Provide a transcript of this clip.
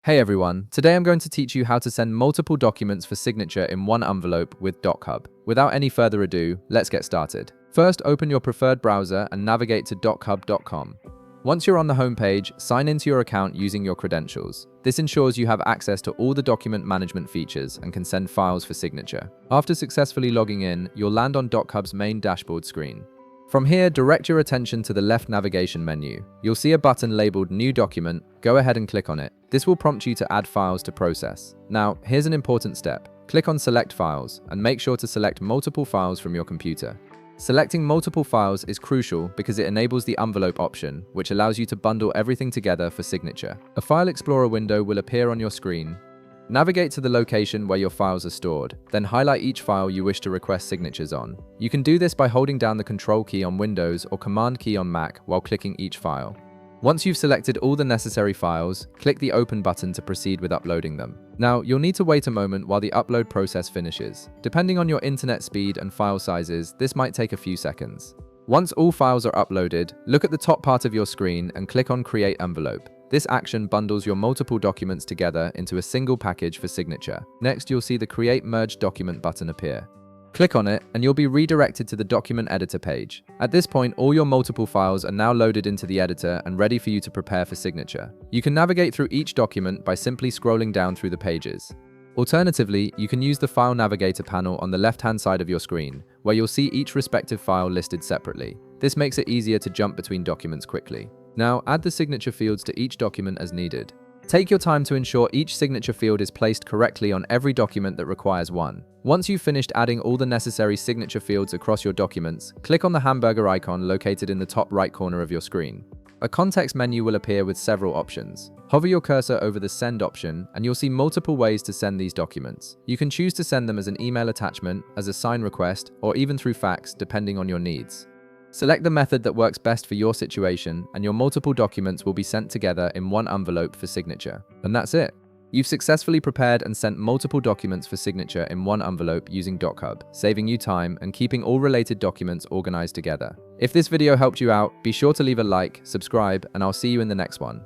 Hey everyone, today I'm going to teach you how to send multiple documents for signature in one envelope with Dochub. Without any further ado, let's get started. First, open your preferred browser and navigate to dochub.com. Once you're on the homepage, sign into your account using your credentials. This ensures you have access to all the document management features and can send files for signature. After successfully logging in, you'll land on Dochub's main dashboard screen. From here, direct your attention to the left navigation menu. You'll see a button labeled New Document. Go ahead and click on it. This will prompt you to add files to process. Now, here's an important step. Click on Select Files and make sure to select multiple files from your computer. Selecting multiple files is crucial because it enables the envelope option, which allows you to bundle everything together for signature. A File Explorer window will appear on your screen. Navigate to the location where your files are stored, then highlight each file you wish to request signatures on. You can do this by holding down the Control key on Windows or Command key on Mac while clicking each file. Once you've selected all the necessary files, click the Open button to proceed with uploading them. Now, you'll need to wait a moment while the upload process finishes. Depending on your internet speed and file sizes, this might take a few seconds. Once all files are uploaded, look at the top part of your screen and click on Create Envelope. This action bundles your multiple documents together into a single package for signature. Next, you'll see the Create Merge Document button appear. Click on it, and you'll be redirected to the document editor page. At this point, all your multiple files are now loaded into the editor and ready for you to prepare for signature. You can navigate through each document by simply scrolling down through the pages. Alternatively, you can use the File Navigator panel on the left-hand side of your screen, where you'll see each respective file listed separately. This makes it easier to jump between documents quickly. Now, add the signature fields to each document as needed. Take your time to ensure each signature field is placed correctly on every document that requires one. Once you've finished adding all the necessary signature fields across your documents, click on the hamburger icon located in the top right corner of your screen. A context menu will appear with several options. Hover your cursor over the Send option, and you'll see multiple ways to send these documents. You can choose to send them as an email attachment, as a sign request, or even through fax, depending on your needs. Select the method that works best for your situation, and your multiple documents will be sent together in one envelope for signature. And that's it. You've successfully prepared and sent multiple documents for signature in one envelope using Dochub, saving you time and keeping all related documents organized together. If this video helped you out, be sure to leave a like, subscribe, and I'll see you in the next one.